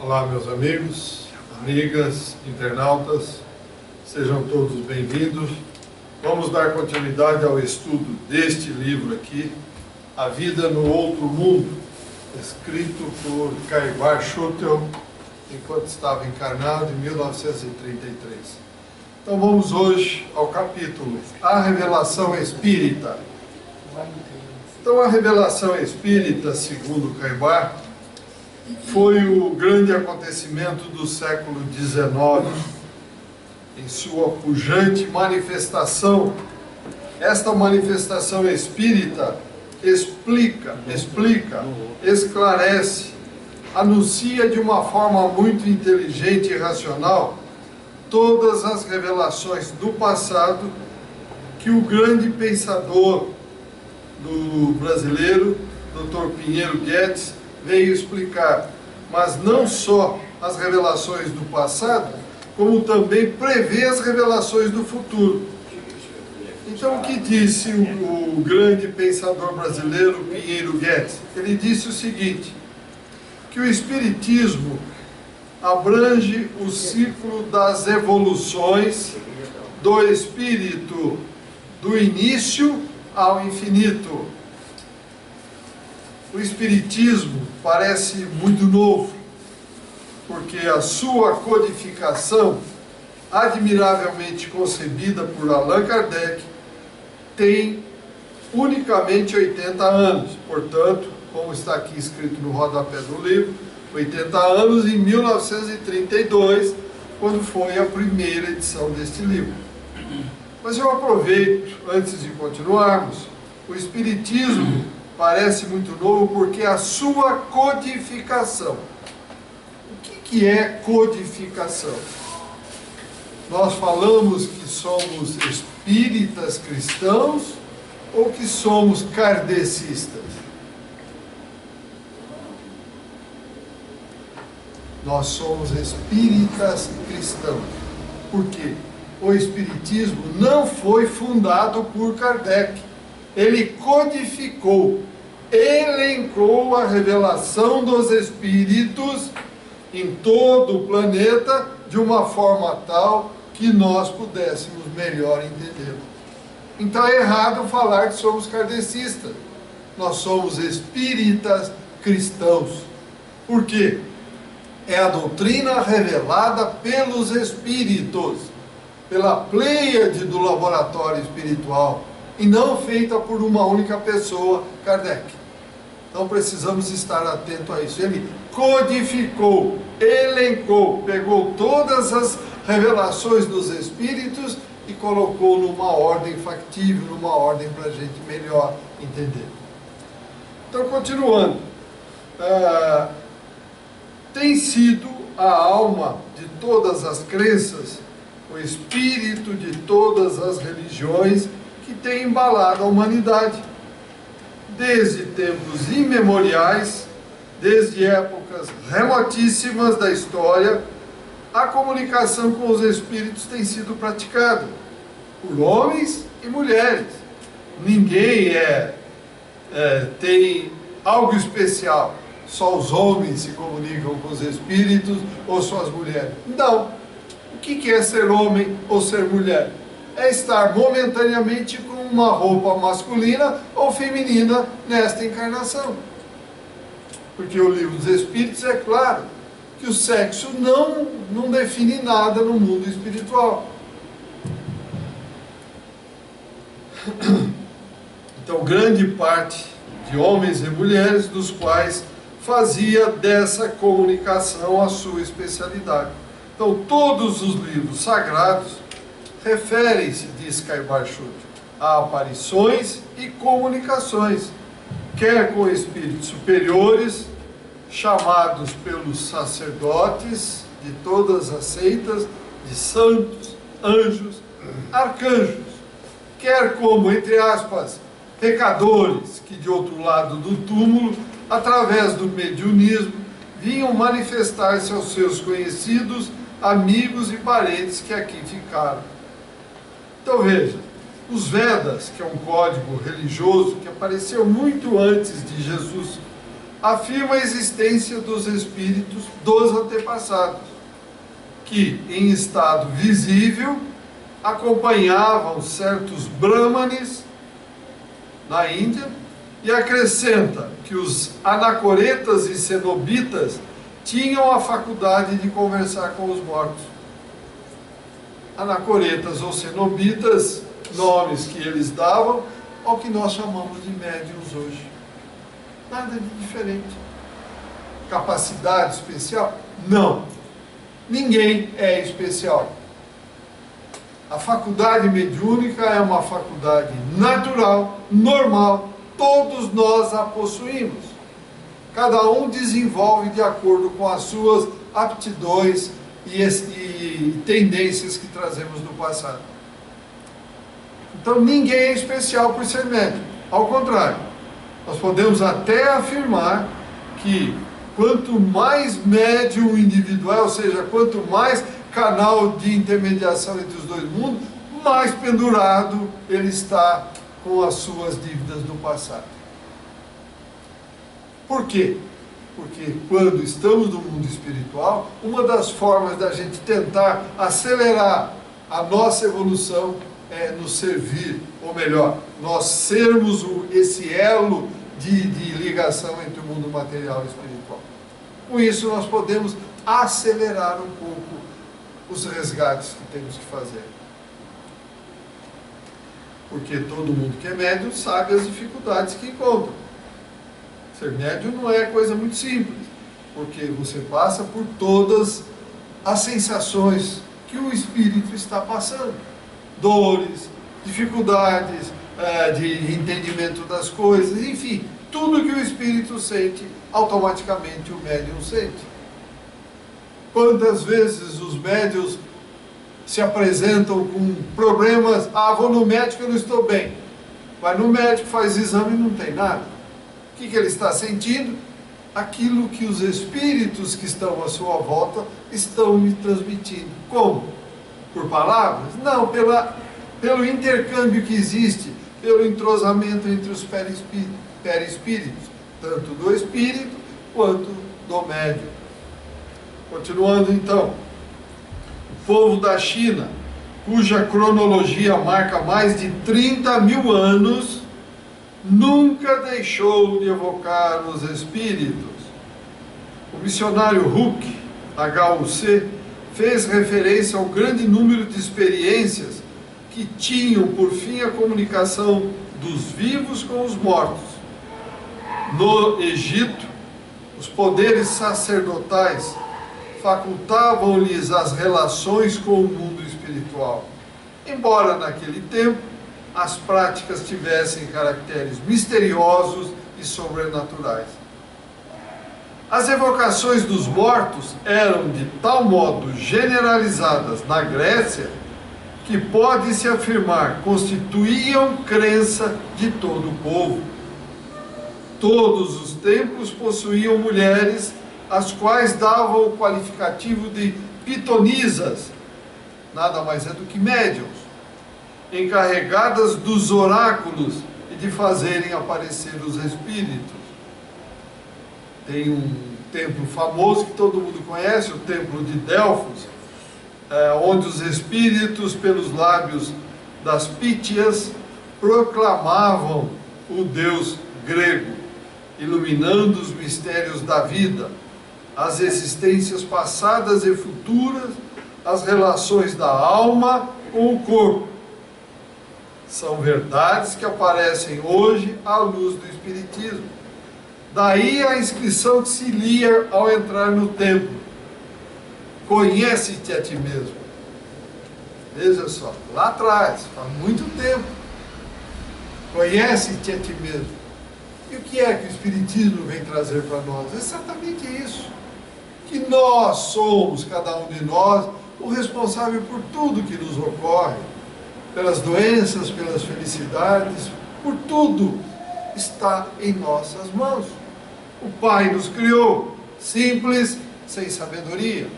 Olá, meus amigos, amigas, internautas, sejam todos bem-vindos. Vamos dar continuidade ao estudo deste livro aqui, A Vida no Outro Mundo, escrito por Kaivar Schutel, enquanto estava encarnado em 1933. Então vamos hoje ao capítulo A Revelação Espírita. Então a Revelação Espírita, segundo Kaivar, foi o grande acontecimento do século XIX, em sua pujante manifestação. Esta manifestação espírita explica, esclarece, anuncia de uma forma muito inteligente e racional todas as revelações do passado que o grande pensador do brasileiro, Dr. Pinheiro Guedes, veio explicar, mas não só as revelações do passado, como também prevê as revelações do futuro. Então, o que disse o grande pensador brasileiro Pinheiro Guedes? Ele disse o seguinte, que o Espiritismo abrange o ciclo das evoluções do espírito do início ao infinito. O Espiritismo parece muito novo, porque a sua codificação, admiravelmente concebida por Allan Kardec, tem unicamente 80 anos. Portanto, como está aqui escrito no rodapé do livro, 80 anos em 1932, quando foi a primeira edição deste livro. Mas eu aproveito, antes de continuarmos, o Espiritismo parece muito novo porque a sua codificação. O que é codificação? Nós falamos que somos espíritas cristãos ou que somos kardecistas? Nós somos espíritas cristãos. Por quê? O Espiritismo não foi fundado por Kardec. Ele codificou, elencou a revelação dos Espíritos em todo o planeta de uma forma tal que nós pudéssemos melhor entender. Então é errado falar que somos kardecistas. Nós somos espíritas cristãos. Por quê? É a doutrina revelada pelos Espíritos, pela pleiade do laboratório espiritual, e não feita por uma única pessoa, Kardec. Então precisamos estar atentos a isso. Ele codificou, elencou, pegou todas as revelações dos Espíritos e colocou numa ordem factível, numa ordem para a gente melhor entender. Então, continuando, tem sido a alma de todas as crenças, o espírito de todas as religiões que tem embalado a humanidade. Desde tempos imemoriais, desde épocas remotíssimas da história, a comunicação com os espíritos tem sido praticada por homens e mulheres. Ninguém tem algo especial. Só os homens se comunicam com os espíritos ou só as mulheres. Não. O que é ser homem ou ser mulher? É estar momentaneamente com uma roupa masculina ou feminina nesta encarnação. Porque o livro dos Espíritos é claro que o sexo não define nada no mundo espiritual. Então, grande parte de homens e mulheres, dos quais fazia dessa comunicação a sua especialidade. Então, todos os livros sagrados referem-se, diz Kaivar Schutel, a aparições e comunicações, quer com espíritos superiores, chamados pelos sacerdotes de todas as seitas, de santos, anjos, arcanjos, quer como, entre aspas, pecadores, que de outro lado do túmulo, através do mediunismo, vinham manifestar-se aos seus conhecidos, amigos e parentes que aqui ficaram. Então veja, os Vedas, que é um código religioso que apareceu muito antes de Jesus, afirma a existência dos espíritos dos antepassados, que, em estado visível, acompanhavam certos brahmanes na Índia, e acrescenta que os anacoretas e cenobitas tinham a faculdade de conversar com os mortos. Anacoretas ou cenobitas, nomes que eles davam ao que nós chamamos de médiuns hoje. Nada de diferente. Capacidade especial? Não. Ninguém é especial. A faculdade mediúnica é uma faculdade natural, normal, todos nós a possuímos. Cada um desenvolve de acordo com as suas aptidões e tendências que trazemos do passado. Então ninguém é especial por ser médium. Ao contrário, nós podemos até afirmar que quanto mais médium individual, ou seja, quanto mais canal de intermediação entre os dois mundos, mais pendurado ele está com as suas dívidas do passado. Por quê? Porque quando estamos no mundo espiritual, uma das formas da gente tentar acelerar a nossa evolução é nos servir, ou melhor, nós sermos esse elo de ligação entre o mundo material e espiritual. Com isso nós podemos acelerar um pouco os resgates que temos que fazer. Porque todo mundo que é médium sabe as dificuldades que encontra. Ser médium não é coisa muito simples, porque você passa por todas as sensações que o espírito está passando. Dores, dificuldades de entendimento das coisas, enfim, tudo que o espírito sente, automaticamente o médium sente. Quantas vezes os médiuns se apresentam com problemas, vou no médico e não estou bem. Vai no médico, faz exame e não tem nada. O que ele está sentindo? Aquilo que os espíritos que estão à sua volta estão me transmitindo. Como? Por palavras? Não, pelo intercâmbio que existe, pelo entrosamento entre os perispíritos, tanto do espírito quanto do médium. Continuando então, o povo da China, cuja cronologia marca mais de 30 mil anos, nunca deixou de evocar os espíritos. O missionário Huc, HUC, fez referência ao grande número de experiências que tinham por fim a comunicação dos vivos com os mortos. No Egito, os poderes sacerdotais facultavam-lhes as relações com o mundo espiritual, embora naquele tempo as práticas tivessem caracteres misteriosos e sobrenaturais. As evocações dos mortos eram de tal modo generalizadas na Grécia que pode-se afirmar constituíam crença de todo o povo. Todos os templos possuíam mulheres as quais davam o qualificativo de pitonisas, nada mais é do que médiuns, encarregadas dos oráculos e de fazerem aparecer os espíritos. Tem um templo famoso que todo mundo conhece, o templo de Delfos, onde os espíritos, pelos lábios das Pítias, proclamavam o Deus grego, iluminando os mistérios da vida, as existências passadas e futuras, as relações da alma com o corpo. São verdades que aparecem hoje à luz do Espiritismo. Daí a inscrição que se lia ao entrar no templo: conhece-te a ti mesmo. Veja só, lá atrás, há muito tempo, conhece-te a ti mesmo. E o que é que o Espiritismo vem trazer para nós? Exatamente isso, que nós somos, cada um de nós, o responsável por tudo que nos ocorre, pelas doenças, pelas felicidades, por tudo está em nossas mãos. O Pai nos criou, simples, sem sabedoria,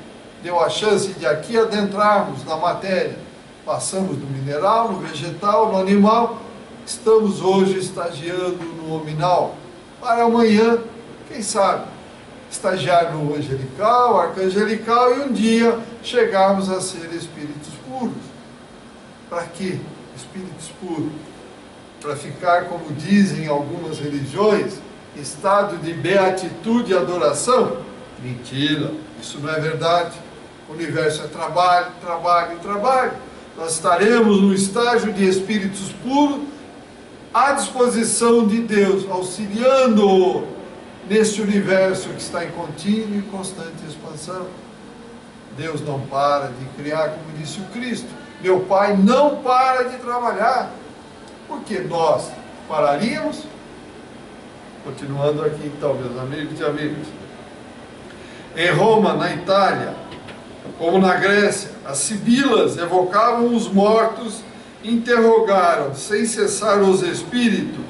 deu a chance de aqui adentrarmos na matéria, passamos do mineral, no vegetal, no animal, estamos hoje estagiando no hominal, para amanhã Quem sabe estagiar no angelical, arcangelical, e um dia chegarmos a ser espíritos puros. Para quê? Espíritos puros. Para ficar, como dizem algumas religiões, estado de beatitude e adoração? Mentira, isso não é verdade. O universo é trabalho, trabalho e trabalho. Nós estaremos no estágio de espíritos puros, à disposição de Deus, auxiliando-o nesse universo que está em contínua e constante expansão. Deus não para de criar, como disse o Cristo. Meu Pai não para de trabalhar. Porque nós pararíamos? Continuando aqui então, meus amigos e amigas. Em Roma, na Itália, como na Grécia, as sibilas evocavam os mortos, interrogaram sem cessar os espíritos,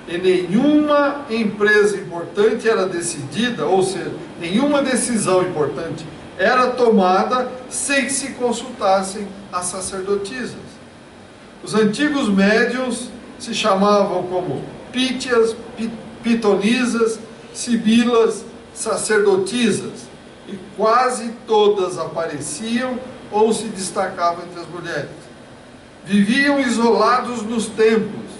e nenhuma empresa importante era decidida, ou seja, nenhuma decisão importante era tomada sem que se consultassem as sacerdotisas. Os antigos médiuns se chamavam como pítias, pitonisas, sibilas, sacerdotisas, e quase todas apareciam ou se destacavam entre as mulheres. Viviam isolados nos templos.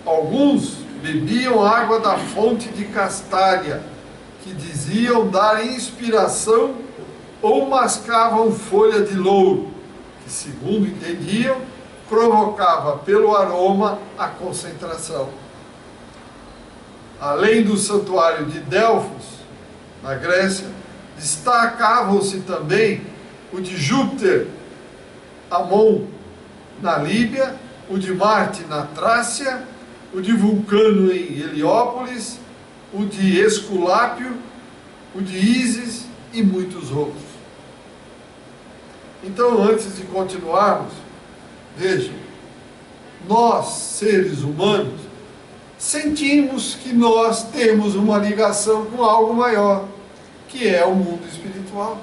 Alguns bebiam água da fonte de Castália, que diziam dar inspiração, ou mascavam folha de louro, que, segundo entendiam, provocava pelo aroma a concentração. Além do santuário de Delfos, na Grécia, destacavam-se também o de Júpiter, Amon, na Líbia, o de Marte, na Trácia, o de Vulcano, em Heliópolis, o de Esculápio, o de Ísis e muitos outros. Então, antes de continuarmos, vejam, nós, seres humanos, sentimos que nós temos uma ligação com algo maior, que é o mundo espiritual.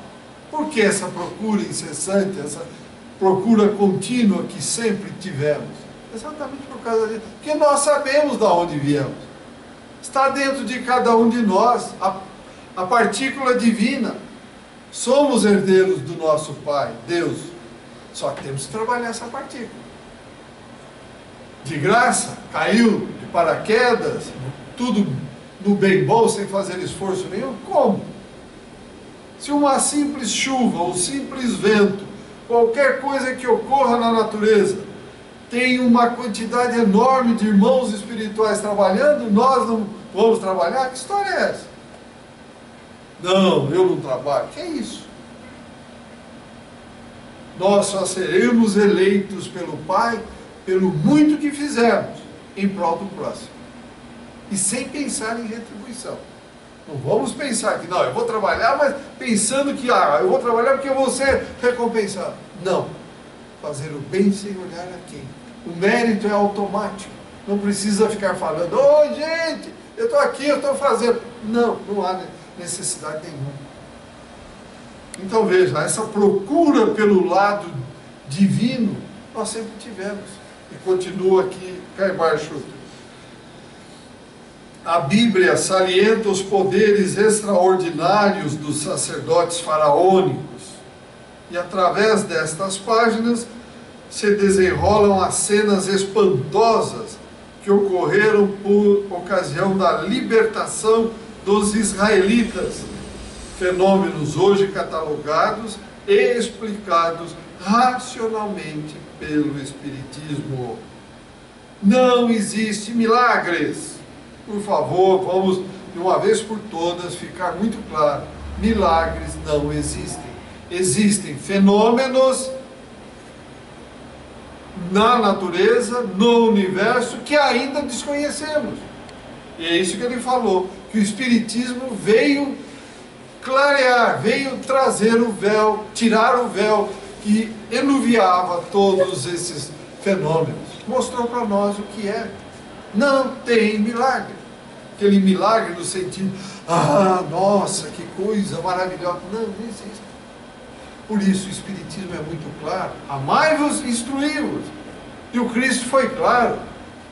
Por que essa procura incessante, essa procura contínua que sempre tivemos? Exatamente por causa disso, porque nós sabemos de onde viemos. Está dentro de cada um de nós, a partícula divina. Somos herdeiros do nosso Pai, Deus. Só que temos que trabalhar essa partícula. De graça, caiu de paraquedas, tudo no bem bom, sem fazer esforço nenhum. Como? Se uma simples chuva, um simples vento, qualquer coisa que ocorra na natureza, tem uma quantidade enorme de irmãos espirituais trabalhando, nós não vamos trabalhar? Que história é essa? Não, eu não trabalho. Que é isso? Nós só seremos eleitos pelo Pai pelo muito que fizermos em prol do próximo. E sem pensar em retribuição. Não vamos pensar que, não, eu vou trabalhar, mas pensando que, eu vou trabalhar porque eu vou ser recompensado. Não. Fazer o bem sem olhar a quem. O mérito é automático. Não precisa ficar falando, gente, eu estou aqui, eu estou fazendo. Não, não há necessidade nenhuma. Então veja, essa procura pelo lado divino, nós sempre tivemos. E continua aqui, Caibar Schutter. A Bíblia salienta os poderes extraordinários dos sacerdotes faraônicos. E através destas páginas se desenrolam as cenas espantosas que ocorreram por ocasião da libertação dos israelitas. Fenômenos hoje catalogados e explicados racionalmente pelo Espiritismo. Não existe milagres. Por favor, vamos de uma vez por todas ficar muito claro. Milagres não existem. Existem fenômenos na natureza, no universo, que ainda desconhecemos. E é isso que ele falou, que o Espiritismo veio clarear, veio trazer o véu, tirar o véu que enuviava todos esses fenômenos. Mostrou para nós o que é. Não tem milagre. Aquele milagre no sentido, nossa, que coisa maravilhosa. Não, não existe. Por isso o Espiritismo é muito claro. Amai-vos, instruí-vos. E o Cristo foi claro.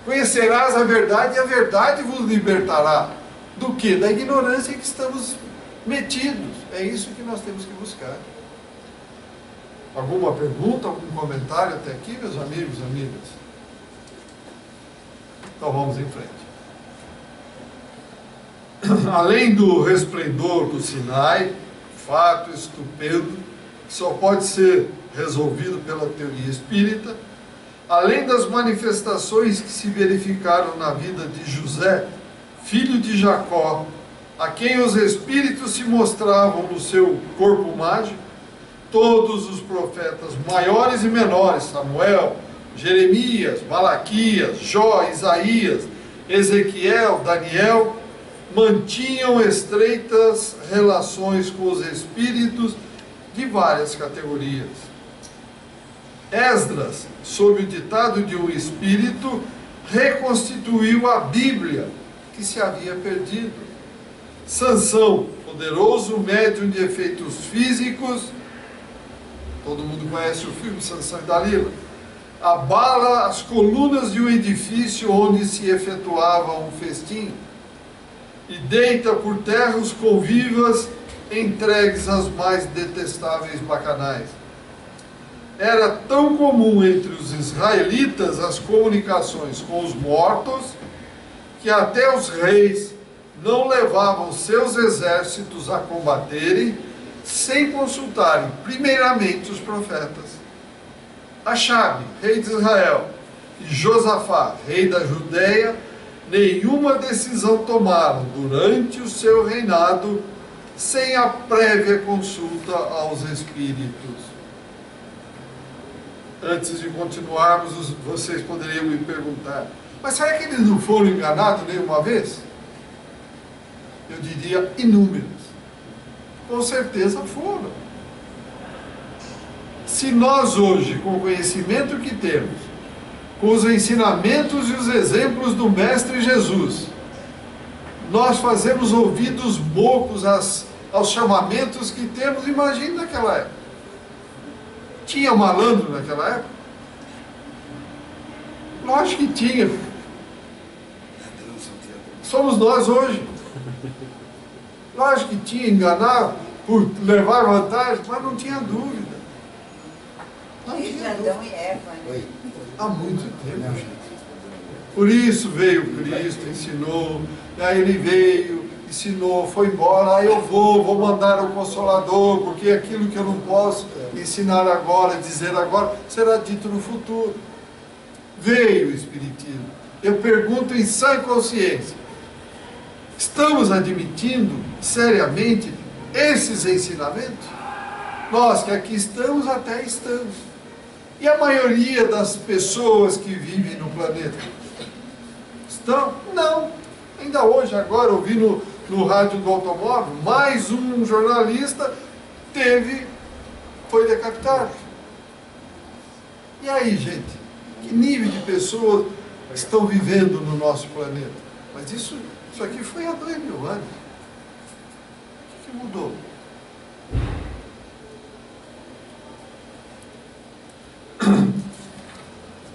Conhecerás a verdade e a verdade vos libertará. Do que? Da ignorância que estamos metidos. É isso que nós temos que buscar. Alguma pergunta, algum comentário até aqui, meus amigos e amigas? Então vamos em frente. Além do resplendor do Sinai, fato estupendo, que só pode ser resolvido pela teoria espírita, além das manifestações que se verificaram na vida de José, filho de Jacó, a quem os espíritos se mostravam no seu corpo mágico, todos os profetas maiores e menores, Samuel, Jeremias, Malaquias, Jó, Isaías, Ezequiel, Daniel, mantinham estreitas relações com os espíritos de várias categorias. Esdras, sob o ditado de um espírito, reconstituiu a Bíblia, que se havia perdido. Sansão, poderoso médium de efeitos físicos, todo mundo conhece o filme Sansão e Dalila, abala as colunas de um edifício onde se efetuava um festim e deita por terra os convivas entregues às mais detestáveis bacanais. Era tão comum entre os israelitas as comunicações com os mortos, que até os reis não levavam seus exércitos a combaterem sem consultarem primeiramente os profetas. Achabe, rei de Israel, e Josafá, rei da Judeia, nenhuma decisão tomaram durante o seu reinado sem a prévia consulta aos espíritos. Antes de continuarmos, vocês poderiam me perguntar, mas será que eles não foram enganados nenhuma vez? Eu diria inúmeras. Com certeza foram. Se nós hoje, com o conhecimento que temos, com os ensinamentos e os exemplos do Mestre Jesus, nós fazemos ouvidos bocos aos chamamentos que temos, imagine naquela época. Tinha malandro naquela época? Lógico que tinha. Somos nós hoje. Lógico que tinha, enganar por levar vantagem, mas não tinha dúvida. Desde Adão e Eva, né? Há muito tempo, gente. Por isso veio Cristo, ensinou, aí ele veio, ensinou, foi embora, aí eu vou mandar o Consolador, porque aquilo que eu não posso ensinar agora, dizer agora, será dito no futuro. Veio o Espiritismo. Eu pergunto em sã consciência, estamos admitindo seriamente esses ensinamentos? Nós que aqui estamos, até estamos. E a maioria das pessoas que vivem no planeta estão? Não. Ainda hoje, agora, ouvi no rádio do automóvel, mais um jornalista foi decapitado. E aí, gente? Que nível de pessoas estão vivendo no nosso planeta? Mas isso aqui foi há 2000 anos. O que mudou?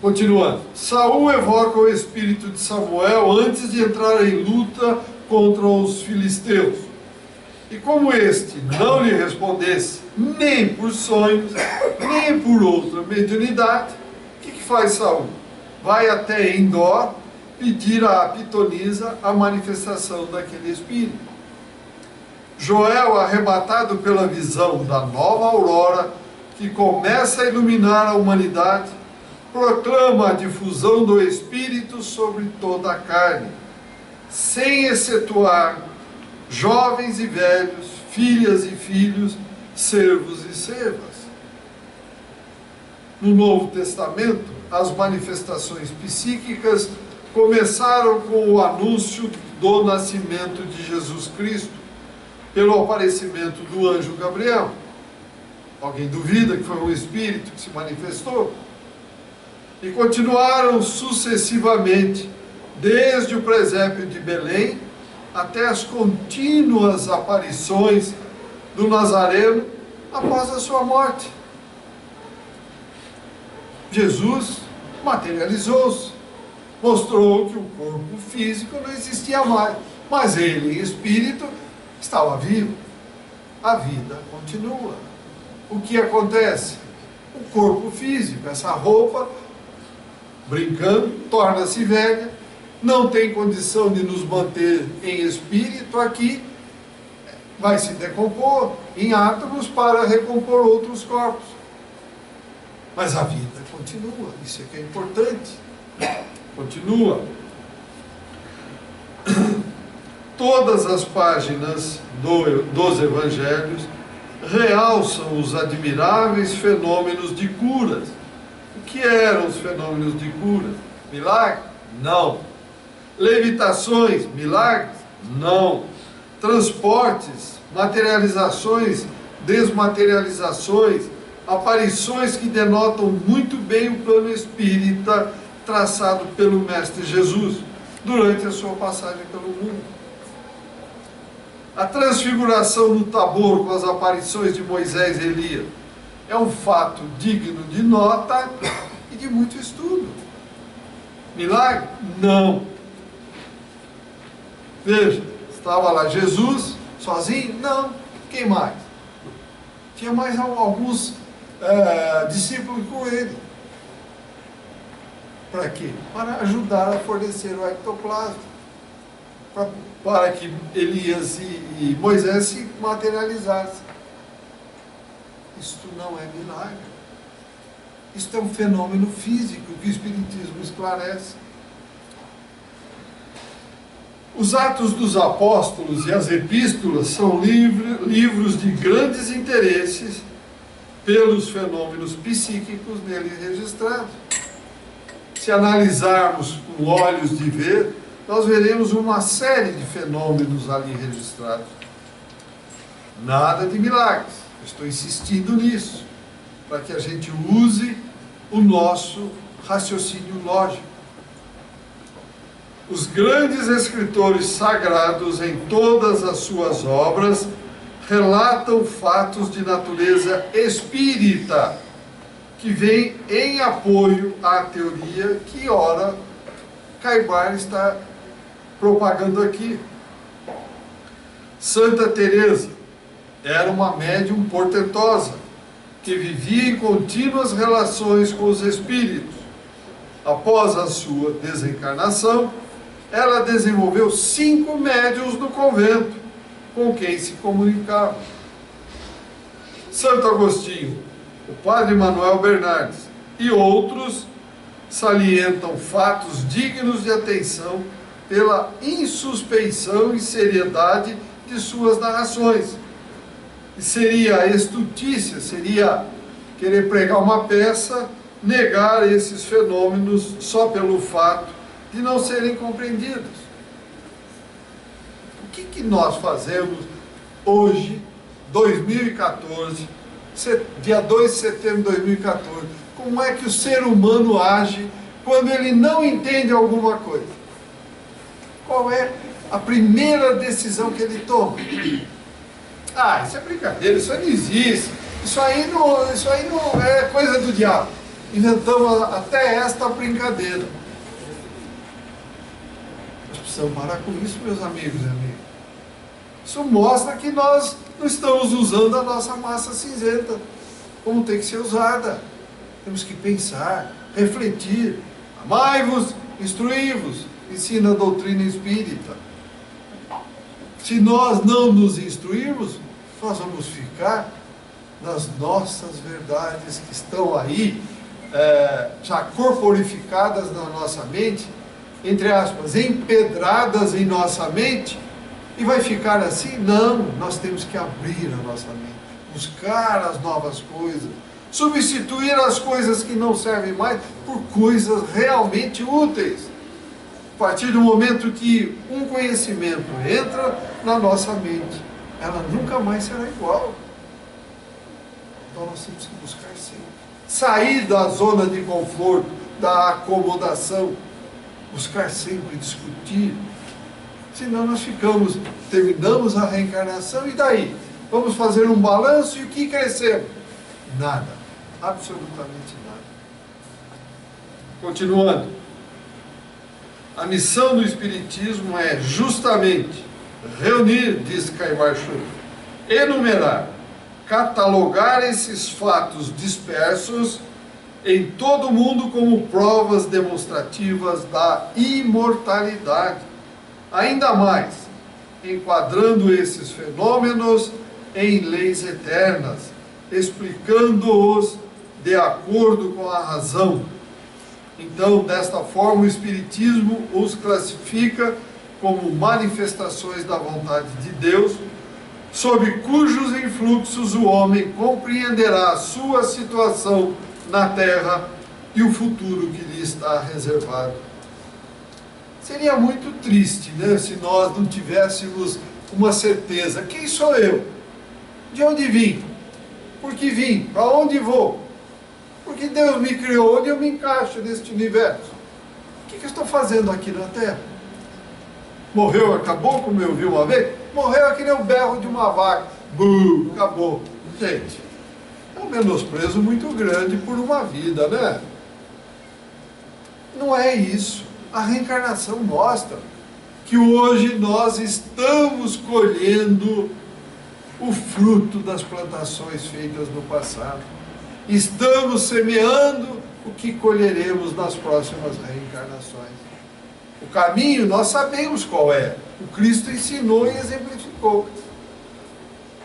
Continuando, Saul evoca o espírito de Samuel antes de entrar em luta contra os filisteus. E como este não lhe respondesse, nem por sonhos, nem por outra mediunidade, o que faz Saul? Vai até Endor pedir a pitonisa a manifestação daquele espírito. Joel, arrebatado pela visão da nova aurora que começa a iluminar a humanidade, proclama a difusão do Espírito sobre toda a carne, sem excetuar jovens e velhos, filhas e filhos, servos e servas. No Novo Testamento, as manifestações psíquicas começaram com o anúncio do nascimento de Jesus Cristo, pelo aparecimento do anjo Gabriel. Alguém duvida que foi um Espírito que se manifestou? E continuaram sucessivamente, desde o presépio de Belém, até as contínuas aparições do Nazareno após a sua morte. Jesus materializou-se, mostrou que o corpo físico não existia mais, Mas ele, em espírito, estava vivo. A vida continua. O que acontece? O corpo físico, essa roupa, brincando, torna-se velha, não tem condição de nos manter em espírito aqui, vai se decompor em átomos para recompor outros corpos. Mas a vida continua, isso é que é importante. Continua. Todas as páginas dos evangelhos realçam os admiráveis fenômenos de curas. O que eram os fenômenos de cura? Milagre? Não. Levitações? Milagres? Não. Transportes, materializações, desmaterializações, aparições que denotam muito bem o plano espírita traçado pelo Mestre Jesus durante a sua passagem pelo mundo. A transfiguração no Tabor com as aparições de Moisés e Elias é um fato digno de nota e de muito estudo. Milagre? Não. Veja, estava lá Jesus sozinho? Não. Quem mais? Tinha mais alguns discípulos com ele. Para quê? Para ajudar a fornecer o ectoplasma. Para que Elias e Moisés se materializassem. Isto não é milagre. Isto é um fenômeno físico que o Espiritismo esclarece. Os Atos dos Apóstolos e as Epístolas são livros de grandes interesses pelos fenômenos psíquicos nele registrados. Se analisarmos com olhos de ver, nós veremos uma série de fenômenos ali registrados. Nada de milagres. Estou insistindo nisso, para que a gente use o nosso raciocínio lógico. Os grandes escritores sagrados, em todas as suas obras, relatam fatos de natureza espírita, que vem em apoio à teoria que, ora, Caibar está propagando aqui. Santa Teresa era uma médium portentosa, que vivia em contínuas relações com os espíritos. Após a sua desencarnação, ela desenvolveu 5 médiuns no convento, com quem se comunicava. Santo Agostinho, o Padre Manuel Bernardes e outros salientam fatos dignos de atenção pela insuspeição e seriedade de suas narrações. E seria estutícia, seria querer pregar uma peça, negar esses fenômenos só pelo fato de não serem compreendidos. O que nós fazemos hoje, 2014, dia 2 de setembro de 2014? Como é que o ser humano age quando ele não entende alguma coisa? Qual é a primeira decisão que ele toma? Ah, isso é brincadeira, isso aí não existe, isso aí não é coisa do diabo. Inventamos até esta brincadeira. Nós precisamos parar com isso, meus amigos e amigas. Isso mostra que nós não estamos usando a nossa massa cinzenta como tem que ser usada. Temos que pensar, refletir. Amai-vos, instruí-vos, ensina a doutrina espírita. Se nós não nos instruirmos, nós vamos ficar nas nossas verdades que estão aí, já corporificadas na nossa mente, entre aspas, empedradas em nossa mente, e vai ficar assim? Não, nós temos que abrir a nossa mente, buscar as novas coisas, substituir as coisas que não servem mais por coisas realmente úteis. A partir do momento que um conhecimento entra na nossa mente, ela nunca mais será igual. Então nós temos que buscar sempre. Sair da zona de conforto, da acomodação, buscar sempre discutir. Senão nós terminamos a reencarnação e daí? Vamos fazer um balanço e o que crescemos? Nada, absolutamente nada. Continuando. A missão do Espiritismo é justamente reunir, diz Caimar Chup, enumerar, catalogar esses fatos dispersos em todo o mundo como provas demonstrativas da imortalidade. Ainda mais, enquadrando esses fenômenos em leis eternas, explicando-os de acordo com a razão. Então, desta forma, o Espiritismo os classifica como manifestações da vontade de Deus, sob cujos influxos o homem compreenderá a sua situação na Terra e o futuro que lhe está reservado. Seria muito triste, né, se nós não tivéssemos uma certeza. Quem sou eu? De onde vim? Por que vim? Para onde vou? Porque Deus me criou, onde eu me encaixo neste universo? O que eu estou fazendo aqui na Terra? Morreu, acabou, como eu vi uma vez? Morreu é que nem o berro de uma vaca. Buh, acabou. Gente, é um menosprezo muito grande por uma vida, né? Não é isso. A reencarnação mostra que hoje nós estamos colhendo o fruto das plantações feitas no passado. Estamos semeando o que colheremos nas próximas reencarnações. O caminho nós sabemos qual é. O Cristo ensinou e exemplificou.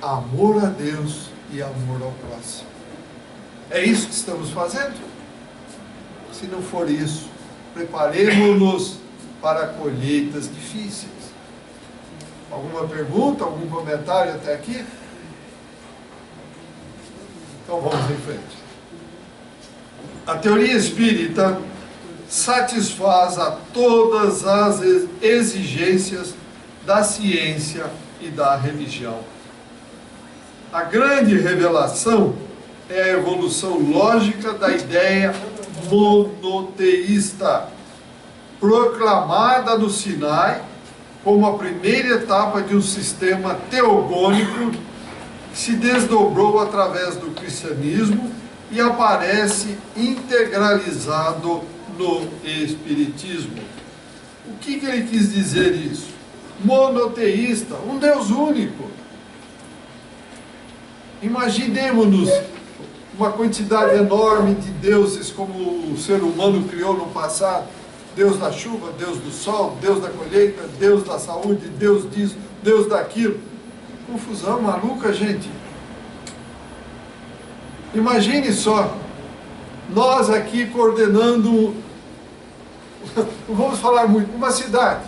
Amor a Deus e amor ao próximo. É isso que estamos fazendo? Se não for isso, preparemos-nos para colheitas difíceis. Alguma pergunta, algum comentário até aqui? Então vamos em frente. A teoria espírita satisfaz a todas as exigências da ciência e da religião. A grande revelação é a evolução lógica da ideia monoteísta, proclamada no Sinai como a primeira etapa de um sistema teogônico que se desdobrou através do cristianismo e aparece integralizado no espiritismo. O que ele quis dizer isso? Monoteísta, um Deus único. Imaginemos-nos uma quantidade enorme de deuses como o ser humano criou no passado. Deus da chuva, Deus do sol, Deus da colheita, Deus da saúde, Deus disso, Deus daquilo. Confusão maluca, gente. Imagine só, nós aqui coordenando, não vamos falar muito, uma cidade,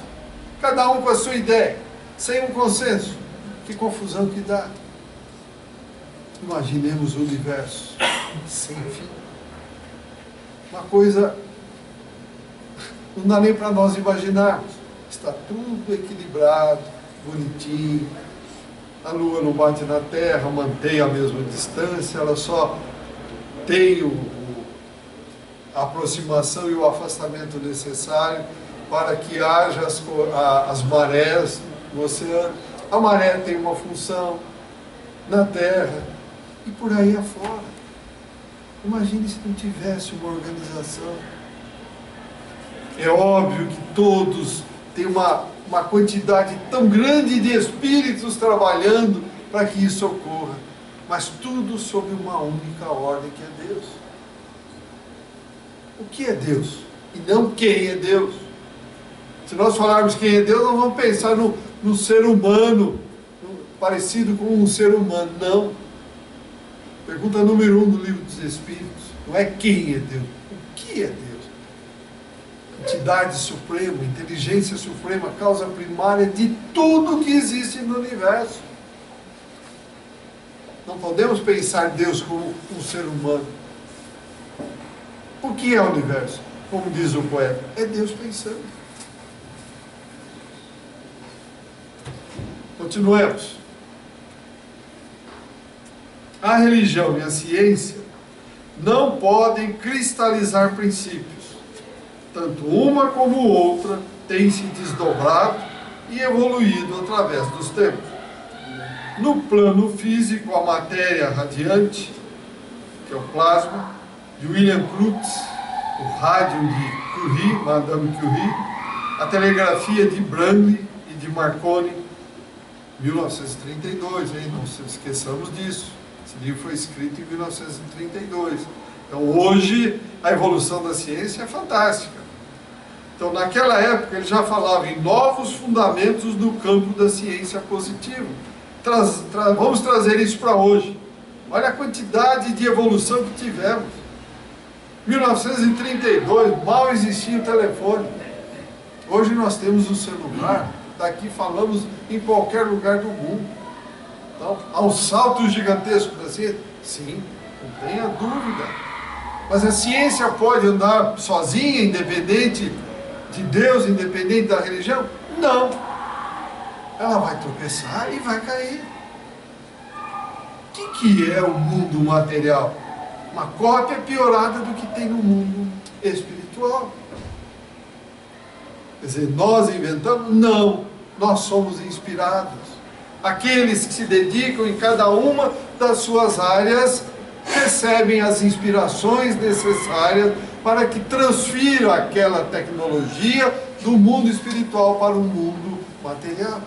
cada um com a sua ideia, sem um consenso. Que confusão que dá. Imaginemos o universo sem fim. Uma coisa, não dá nem para nós imaginarmos. Está tudo equilibrado, bonitinho. A Lua não bate na Terra, mantém a mesma distância, ela só tem a aproximação e o afastamento necessário para que haja as marés no oceano. A maré tem uma função na Terra e por aí afora. Imagine se não tivesse uma organização. É óbvio que todos têm uma quantidade tão grande de espíritos trabalhando para que isso ocorra, mas tudo sob uma única ordem, que é Deus. O que é Deus? E não quem é Deus. Se nós falarmos quem é Deus, nós vamos pensar no ser humano, parecido com um ser humano. Não. Pergunta número 1 do Livro dos Espíritos. Não é quem é Deus, o que é Deus? Entidade suprema, inteligência suprema, causa primária de tudo que existe no universo. Não podemos pensar Deus como um ser humano. O que é o universo? Como diz o poeta, é Deus pensando. Continuemos. A religião e a ciência não podem cristalizar princípios. Tanto uma como outra têm se desdobrado e evoluído através dos tempos. No plano físico, a matéria radiante, que é o plasma, de William Crookes, o rádio de Curie, Madame Curie, A telegrafia de Branly e de Marconi, 1932, hein? Não se esqueçamos disso. Esse livro foi escrito em 1932. Então hoje a evolução da ciência é fantástica. Então naquela época ele já falava em novos fundamentos no campo da ciência positiva. Vamos trazer isso para hoje. Olha a quantidade de evolução que tivemos. 1932 mal existia o telefone. Hoje nós temos o celular. Daqui falamos em qualquer lugar do mundo. Então, há um salto gigantesco da ciência? Sim, não tenha dúvida. Mas a ciência pode andar sozinha, independente de Deus, independente da religião? Não. Ela vai tropeçar e vai cair. O que é o mundo material? Uma cópia piorada do que tem no mundo espiritual. Quer dizer, nós inventamos? Não. Nós somos inspirados. Aqueles que se dedicam em cada uma das suas áreas recebem as inspirações necessárias para que transfiram aquela tecnologia do mundo espiritual para o mundo material.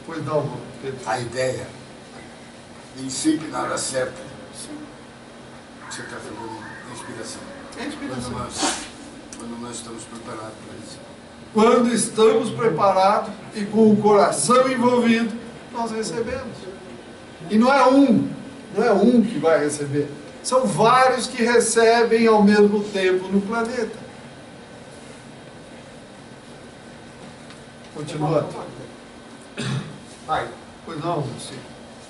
Pois não, Pedro. A ideia, nem sempre nada certo. Você está falando de inspiração. É inspiração. Quando nós estamos preparados para isso. Quando estamos preparados e com o coração envolvido, nós recebemos. E não é um que vai receber. São vários que recebem ao mesmo tempo no planeta. Continuando. Pai, Pois não, sim.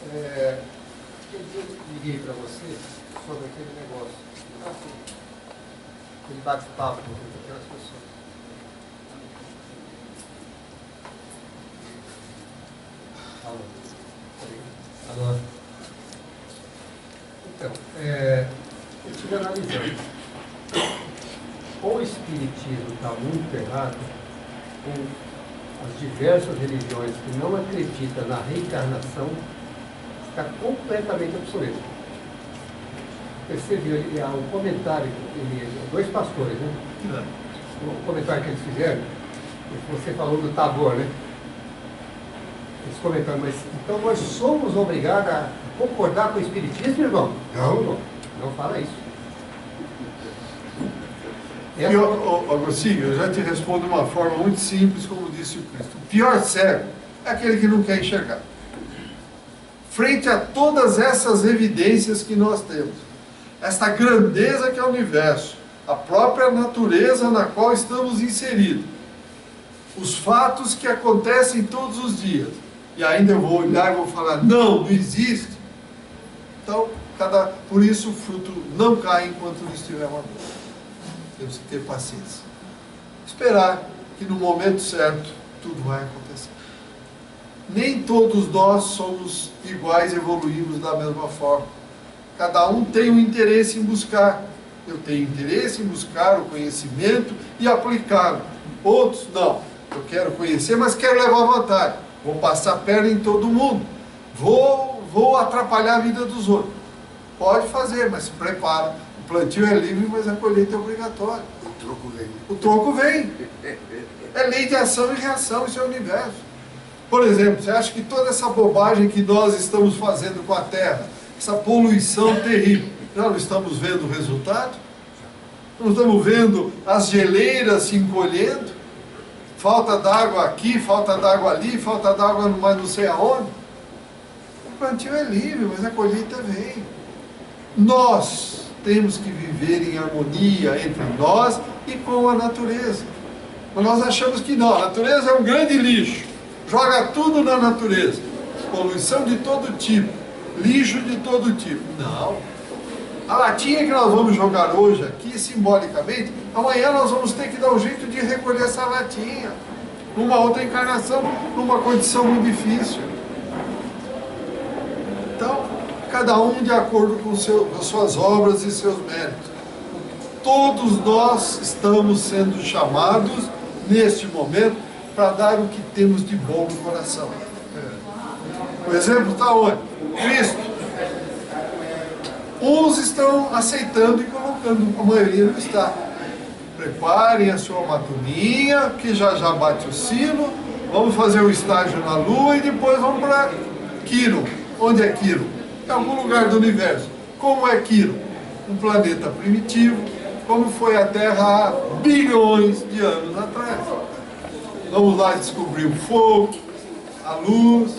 aquele dia eu liguei para você sobre aquele negócio. Aquele bate-papo com aquelas pessoas. Alô? Então, eu estive analisando. O espiritismo está muito errado com as diversas religiões que não acreditam na reencarnação, está completamente obsoleto. Percebeu o comentário, dois pastores, né? O comentário que eles fizeram, você falou do Tabor, né? Eles comentaram, mas então nós somos obrigados a concordar com o espiritismo, irmão? Não, não fala isso. Agostinho, eu já te respondo de uma forma muito simples, como disse o Cristo. O pior cego é aquele que não quer enxergar. Frente a todas essas evidências que nós temos, esta grandeza que é o universo, a própria natureza na qual estamos inseridos, os fatos que acontecem todos os dias, e ainda eu vou olhar e vou falar, não existe. Então, por isso o fruto não cai enquanto não estiver maduro. Temos que ter paciência. Esperar que no momento certo tudo vai acontecer. Nem todos nós somos iguais, evoluímos da mesma forma. Cada um tem um interesse em buscar. Eu tenho interesse em buscar o conhecimento e aplicá-lo. Outros, não. Eu quero conhecer, mas quero levar vantagem. Vou passar perna em todo mundo. Vou atrapalhar a vida dos outros. Pode fazer, mas se prepara. O plantio é livre, mas a colheita é obrigatória. O troco vem. O troco vem. É lei de ação e reação, isso é o universo. Por exemplo, você acha que toda essa bobagem que nós estamos fazendo com a Terra, essa poluição terrível, já não estamos vendo o resultado? Não estamos vendo as geleiras se encolhendo? Falta d'água aqui, falta d'água ali, falta d'água mais não sei aonde. O plantio é livre, mas a colheita vem. Nós temos que viver em harmonia entre nós e com a natureza. Mas nós achamos que não, a natureza é um grande lixo. Joga tudo na natureza. Poluição de todo tipo, lixo de todo tipo. Não. A latinha que nós vamos jogar hoje aqui, simbolicamente, amanhã nós vamos ter que dar um jeito de recolher essa latinha. Numa outra encarnação, numa condição muito difícil. Então, cada um de acordo com as suas obras e seus méritos. Todos nós estamos sendo chamados, neste momento, para dar o que temos de bom no coração. O exemplo está onde? Cristo. Uns estão aceitando e colocando, a maioria não está. preparem a sua matuninha, que já já bate o sino, vamos fazer um estágio na Lua e depois vamos para Quirón. Onde é Quirón? Em algum lugar do universo. Como é Quirón? Um planeta primitivo, como foi a Terra há bilhões de anos atrás. Vamos lá descobrir o fogo, a luz,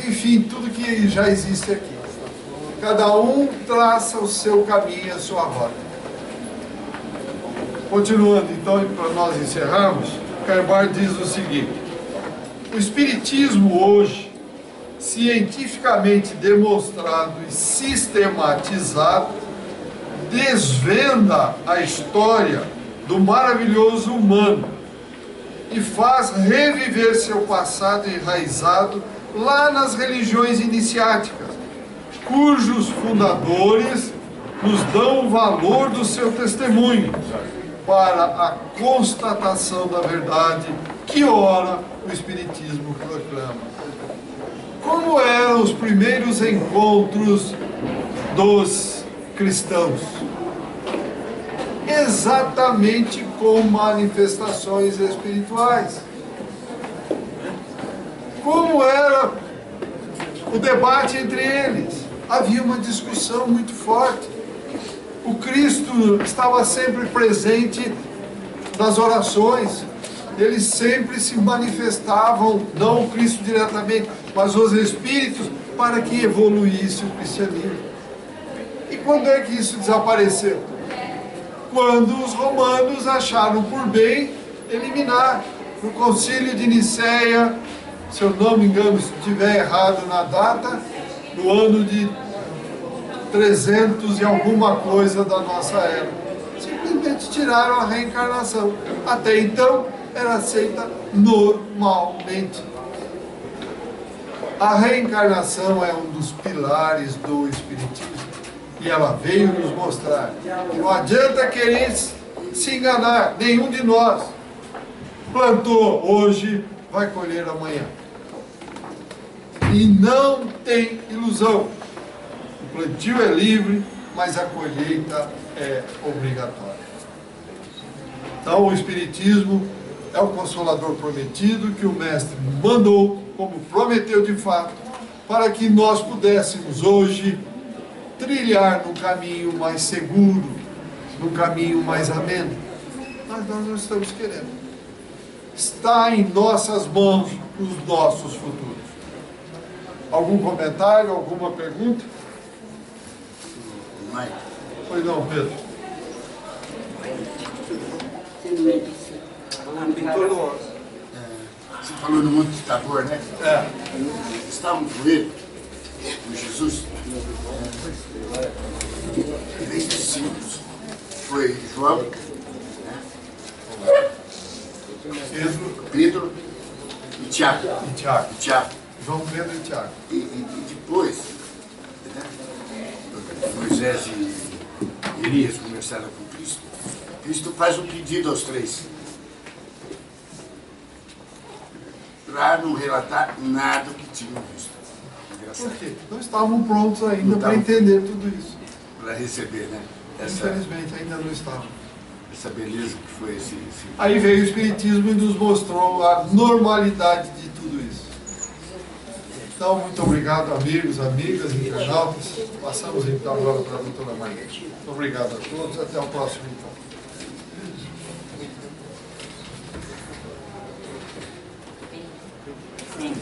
enfim, tudo que já existe aqui. Cada um traça o seu caminho, a sua rota. Continuando, então, para nós encerrarmos, Carbar diz o seguinte: o Espiritismo hoje, cientificamente demonstrado e sistematizado, desvenda a história do maravilhoso humano e faz reviver seu passado enraizado lá nas religiões iniciáticas, cujos fundadores nos dão o valor do seu testemunho para a constatação da verdade que ora o Espiritismo proclama. Como eram os primeiros encontros dos cristãos? Exatamente com manifestações espirituais. Como era o debate entre eles? Havia uma discussão muito forte. O Cristo estava sempre presente nas orações. Eles sempre se manifestavam, não o Cristo diretamente, mas os Espíritos, para que evoluísse o cristianismo. E quando é que isso desapareceu? Quando os romanos acharam por bem eliminar. No Concílio de Nicéia, se eu não me engano, se estiver errado na data, no ano de 300 e alguma coisa da nossa era, simplesmente tiraram a reencarnação. Até então era aceita normalmente. A reencarnação é um dos pilares do Espiritismo e ela veio nos mostrar que não adianta querer se enganar. Nenhum de nós plantou hoje, vai colher amanhã. E não tem ilusão. O plantio é livre, mas a colheita é obrigatória. Então o Espiritismo é o Consolador prometido que o Mestre mandou, como prometeu de fato, para que nós pudéssemos hoje trilhar no caminho mais seguro, no caminho mais ameno. Mas nós não estamos querendo. Está em nossas mãos os nossos futuros. Algum comentário, alguma pergunta? Mãe, Pois não, Pedro. você falou no Monte de Tabor, né? É. Estavam com ele, com Jesus, três discípulos. Foi João, Pedro e Tiago. E Tiago. Tiago. João, Pedro e Tiago. E depois, né, Moisés e Elias conversaram com Cristo. Cristo faz um pedido aos três, para não relatar nada do que tinham visto. Por quê? Não estavam prontos ainda para entender tudo isso. Para receber, né? Infelizmente, ainda não estavam. Essa beleza que foi esse... Aí veio o Espiritismo e nos mostrou a normalidade de tudo isso. Então, muito obrigado, amigos, amigas, internautas. Passamos então agora para a doutora Maria. Muito obrigado a todos. Até o próximo encontro. Sim.